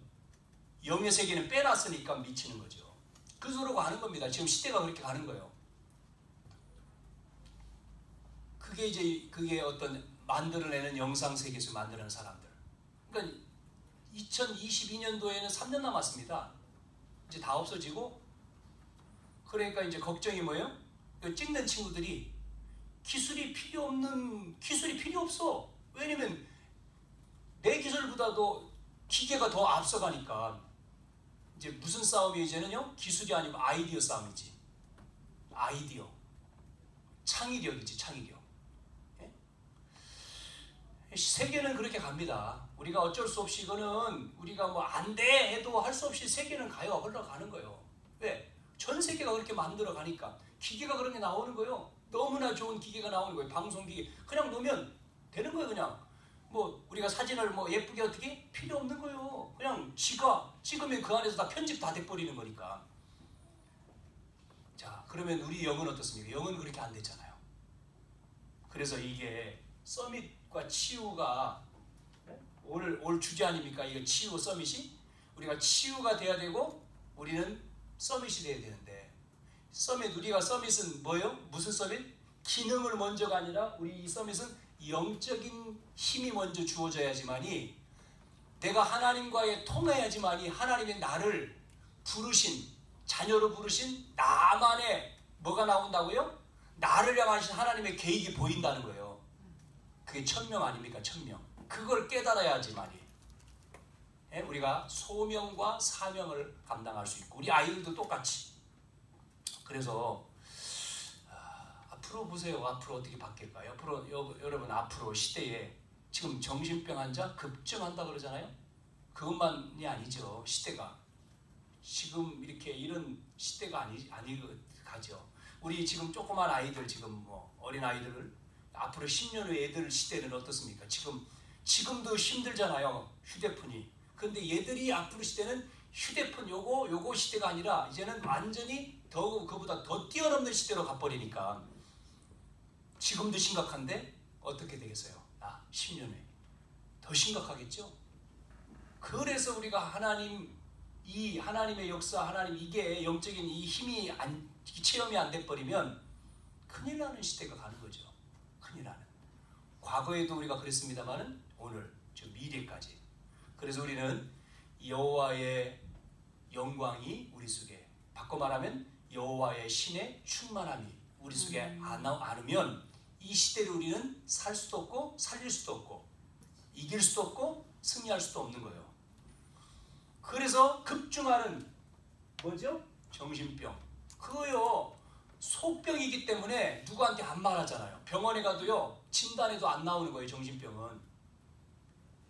영의 세계는 빼놨으니까 미치는 거죠. 그 소리로 가는 겁니다. 지금 시대가 그렇게 가는 거예요. 그게 어떤 만들어내는 영상 세계에서 만드는 사람들. 그러니까 2022년도에는 3년 남았습니다. 이제 다 없어지고 그러니까 이제 걱정이 뭐예요? 찍는 친구들이 기술이 필요 없어. 왜냐면 내 기술보다도 기계가 더 앞서가니까 이제 무슨 싸움이 이제는요? 기술이 아니고 아이디어 싸움이지. 아이디어. 창의력이지, 창의력. 세계는 그렇게 갑니다. 우리가 어쩔 수 없이 이거는 우리가 뭐 안 돼 해도 할 수 없이 세계는 가요. 흘러가는 거예요. 왜? 전 세계가 그렇게 만들어 가니까 기계가 그런 게 나오는 거예요. 너무나 좋은 기계가 나오는 거예요. 방송기계. 그냥 놓으면 되는 거예요. 그냥 뭐 우리가 사진을 뭐 예쁘게 어떻게 필요 없는 거예요. 그냥 지가 찍으면 그 안에서 다 편집 다 돼버리는 거니까. 자, 그러면 우리 영은 어떻습니까? 영은 그렇게 안 되잖아요. 그래서 이게 서밋과 치유가 올 주제 아닙니까? 이거 치유 서밋이 우리가 치유가 돼야 되고 우리는 서밋이 돼야 되는데 우리가 서밋은 뭐예요? 무슨 서밋? 기능을 먼저가 아니라 우리 이 서밋은 영적인 힘이 먼저 주어져야지만이 내가 하나님과의 통해야지만이 하나님의 나를 부르신 자녀로 부르신 나만의 뭐가 나온다고요? 나를 향하신 하나님의 계획이 보인다는 거예요. 그게 천명 아닙니까? 천명. 그걸 깨달아야지만이 우리가 소명과 사명을 감당할 수 있고 우리 아이들도 똑같이. 그래서 앞으로 보세요. 앞으로 어떻게 바뀔까요? 앞으로 여러분 앞으로 시대에 지금 정신병 환자 급증한다 그러잖아요. 그것만이 아니죠. 시대가 지금 이렇게 이런 시대가 가죠. 우리 지금 조그만 아이들 지금 뭐 어린 아이들을 앞으로 10년 후 애들 시대는 어떻습니까? 지금도 힘들잖아요. 휴대폰이. 근데 얘들이 앞으로 시대는 휴대폰 요거 시대가 아니라 이제는 완전히 그보다 더 뛰어넘는 시대로 가버리니까 지금도 심각한데 어떻게 되겠어요? 10년 후에 더 심각하겠죠? 그래서 우리가 하나님의 역사, 하나님 이게 영적인 이 힘이 체험이 안 돼버리면 큰일 나는 시대가 가는 거죠. 큰일 나는. 과거에도 우리가 그랬습니다만은 오늘 저 미래까지. 그래서 우리는 여호와의 영광이 우리 속에, 바꿔 말하면 여호와의 신의 충만함이 우리 속에 않으면 이 시대를 우리는 살 수도 없고 살릴 수도 없고 이길 수도 없고 승리할 수도 없는 거예요. 그래서 급증하는 뭐죠? 정신병. 그거요 속병이기 때문에 누구한테 안 말하잖아요. 병원에 가도요 진단에도 안 나오는 거예요. 정신병은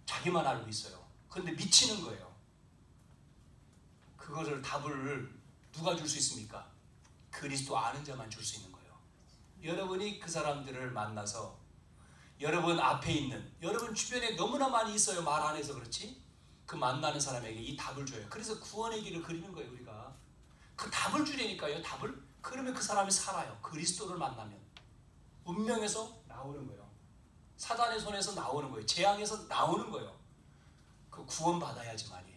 자기만 알고 있어요. 그런데 미치는 거예요. 그것을 답을 누가 줄 수 있습니까? 그리스도 아는 자만 줄 수 있는 거예요. 여러분이 그 사람들을 만나서 여러분 앞에 있는, 여러분 주변에 너무나 많이 있어요. 말 안 해서 그렇지. 그 만나는 사람에게 이 답을 줘요. 그래서 구원의 길을 그리는 거예요. 우리가 그 답을 주려니까요. 답을. 그러면 그 사람이 살아요. 그리스도를 만나면 운명에서 나오는 거예요. 사단의 손에서 나오는 거예요. 재앙에서 나오는 거예요. 그 구원 받아야지만이.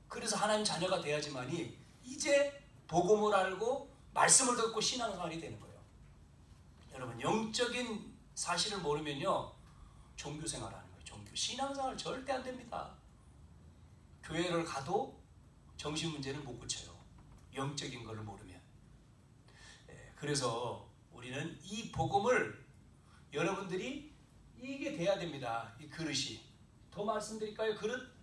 그래서 하나님 자녀가 돼야지만이 이제 복음을 알고 말씀을 듣고 신앙생활이 되는 거예요. 여러분 영적인 사실을 모르면요 종교생활하는 거예요. 종교 신앙생활 절대 안 됩니다. 교회를 가도 정신 문제는 못 고쳐요. 영적인 걸 모르면. 그래서 우리는 이 복음을 여러분들이 이게 돼야 됩니다. 이 그릇이. 더 말씀드릴까요? 그릇.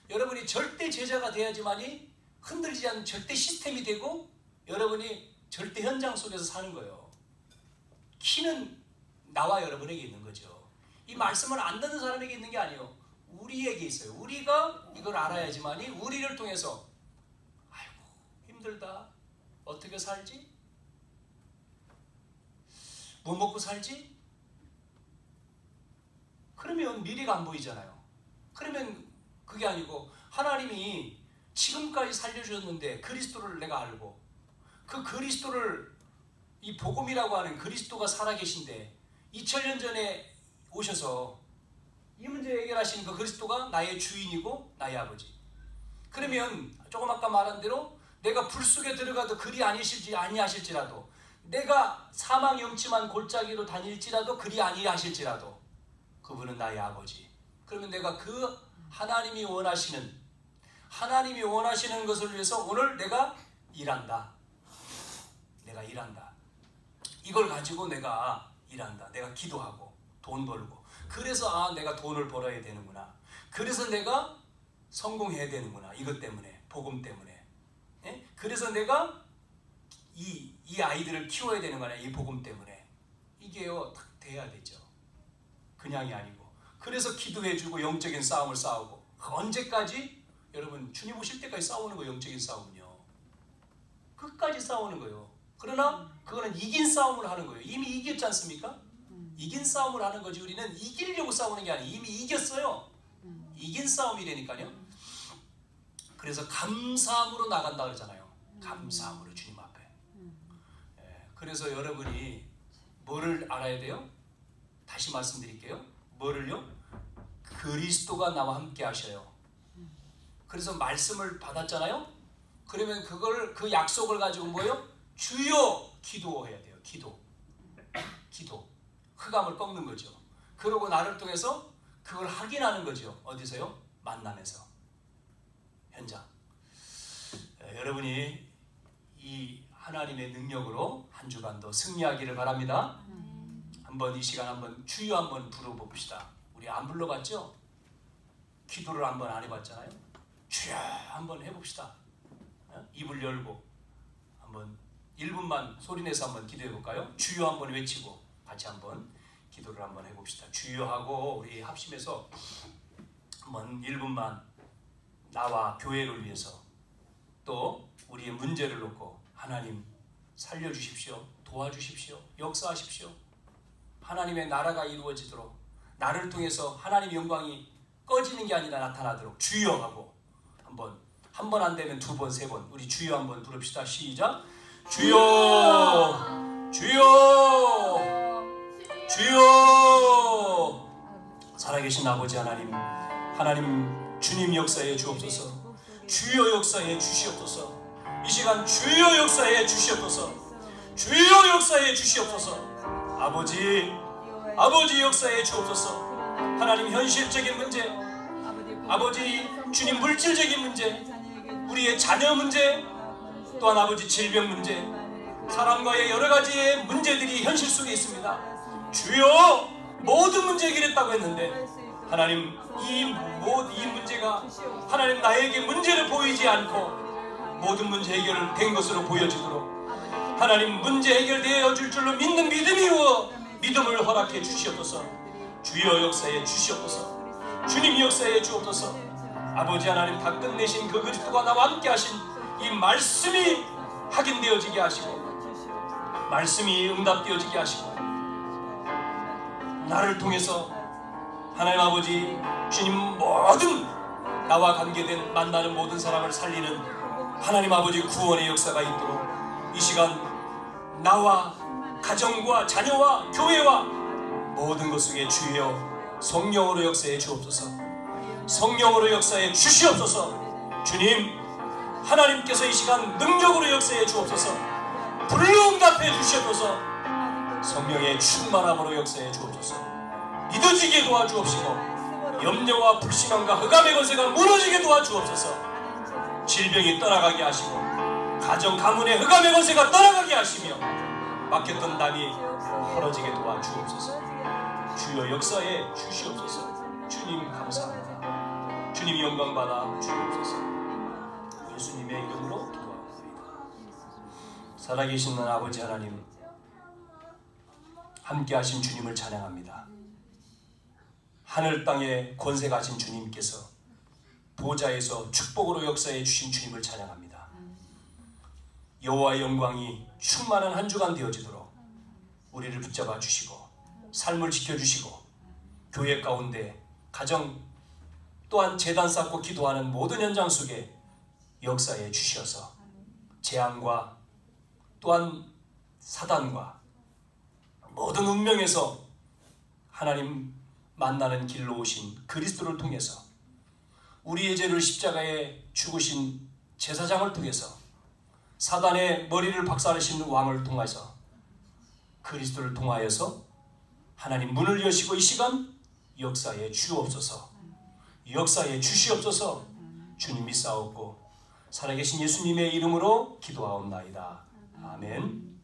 여러분이 절대 제자가 돼야지만이 흔들리지 않는 절대 시스템이 되고 여러분이 절대 현장 속에서 사는 거예요. 키는 나와 여러분에게 있는 거죠. 이 말씀을 안 듣는 사람에게 있는 게 아니에요. 우리에게 있어요. 우리가 이걸 알아야지만이 우리를 통해서 아이고 힘들다. 어떻게 살지? 뭐 먹고 살지? 그러면 미래가 안 보이잖아요. 그러면 그게 아니고 하나님이 지금까지 살려주셨는데 그리스도를 내가 알고 그 그리스도를 이 복음이라고 하는 그리스도가 살아계신데 2000년 전에 오셔서 이 문제 해결하시는 그 그리스도가 나의 주인이고 나의 아버지. 그러면 조금 아까 말한 대로 내가 불 속에 들어가도 그리 아니하실지라도 내가 사망 영침한 골짜기로 다닐지라도 그리 아니하실지라도 그분은 나의 아버지. 그러면 내가 그 하나님이 원하시는 것을 위해서 오늘 내가 일한다. 내가 일한다. 이걸 가지고 내가 일한다. 내가 기도하고 돈 벌고. 그래서 내가 돈을 벌어야 되는구나. 그래서 내가 성공해야 되는구나. 이것 때문에, 복음 때문에. 예? 그래서 내가 이 아이들을 키워야 되는 거냐. 이 복음 때문에. 이게요 딱 돼야 되죠. 그냥이 아니고. 그래서 기도해주고 영적인 싸움을 싸우고. 언제까지? 여러분 주님 오실 때까지 싸우는 거예요. 영적인 싸움은요. 끝까지 싸우는 거예요. 그러나 그거는 이긴 싸움을 하는 거예요. 이미 이겼지 않습니까? 이긴 싸움을 하는 거지. 우리는 이기려고 싸우는 게 아니에요. 이미 이겼어요. 이긴 싸움이라니까요. 그래서 감사함으로 나간다 그러잖아요. 감사함으로 주님 앞에. 그래서 여러분이 뭐를 알아야 돼요? 다시 말씀드릴게요. 뭐를요? 그리스도가 나와 함께 하셔요. 그래서 말씀을 받았잖아요. 그러면 그 약속을 가지고 뭐예요? 주여 기도해야 돼요. 기도. 흑암을 꺾는 거죠. 그러고 나를 통해서 그걸 확인하는 거죠. 어디서요? 만남에서. 현장. 여러분이 이 하나님의 능력으로 한 주간도 승리하기를 바랍니다. 한번 이 시간 한번 주여 한번 불러봅시다. 우리 안 불러봤죠? 기도를 한번 안 해봤잖아요. 주여 한번 해봅시다. 입을 열고 한번 1분만 소리내서 한번 기도해볼까요? 주여 한번 외치고 같이 한번 기도를 한번 해봅시다. 주여 하고 우리 합심해서 한번 1분만 나와 교회를 위해서 또 우리의 문제를 놓고 하나님 살려주십시오. 도와주십시오. 역사하십시오. 하나님의 나라가 이루어지도록 나를 통해서 하나님의 영광이 꺼지는 게 아니라 나타나도록 주여 하고 한 번 안 되면 2번, 3번 우리 주여 한번 부릅시다. 시작. 주여 주여 주여 주여 살아계신 아버지 하나님, 하나님 주님 역사해 주옵소서. 주여 역사해 주시옵소서. 이 시간 주여 역사해 주시옵소서. 주여 역사해 주시옵소서. 아버지 역사해 주옵소서. 하나님 현실적인 문제, 아버지 주님 물질적인 문제, 우리의 자녀 문제, 또한 아버지 질병 문제, 사람과의 여러 가지의 문제들이 현실 속에 있습니다. 주여 모든 문제 해결했다고 했는데 하나님 이 문제가 하나님 나에게 문제를 보이지 않고 모든 문제 해결된 것으로 보여지도록 하나님 문제 해결되어 줄 줄로 믿는 믿음이여 믿음을 허락해 주시옵소서. 주여 역사해 주시옵소서. 주님 역사해 주옵소서. 아버지 하나님 다 끝내신 그 그리스도가 나와 함께 하신 이 말씀이 확인되어지게 하시고 말씀이 응답되어지게 하시고 나를 통해서 하나님 아버지 주님 모든 나와 관계된 만나는 모든 사람을 살리는 하나님 아버지 구원의 역사가 있도록 이 시간 나와 가정과 자녀와 교회와 모든 것 속에 주여 성령으로 역사해 주옵소서. 성령으로 역사해 주시옵소서. 주님 하나님께서 이 시간 능력으로 역사해 주옵소서. 불응답해 주시옵소서. 성령의 충만함으로 역사해 주옵소서. 믿어지게 도와주옵시고 염려와 불신함과 흑암의 권세가 무너지게 도와주옵소서. 질병이 떠나가게 하시고 가정 가문의 흑암의 권세가 떠나가게 하시며 막혔던 담이 벌어지게 도와주옵소서. 주여 역사에 주시옵소서. 주님 감사합니다. 주님 영광 받아 주옵소서. 예수님의 이름으로 기도합니다. 살아계신 아버지 하나님, 함께 하신 주님을 찬양합니다. 하늘 땅에 권세 가진 주님께서 보좌에서 축복으로 역사해 주신 주님을 찬양합니다. 여호와의 영광이 충만한 한 주간 되어지도록 우리를 붙잡아 주시고 삶을 지켜주시고 교회 가운데 가정 또한 제단 쌓고 기도하는 모든 현장 속에 역사해 주셔서 재앙과 또한 사단과 모든 운명에서 하나님 만나는 길로 오신 그리스도를 통해서 우리의 죄를 십자가에 죽으신 제사장을 통해서 사단의 머리를 박살내신 왕을 통해서 그리스도를 통하여서 하나님 문을 여시고 이 시간 역사에 주옵소서. 역사에 주시옵소서. 주님 믿사옵고 살아계신 예수님의 이름으로 기도하옵나이다. 아멘.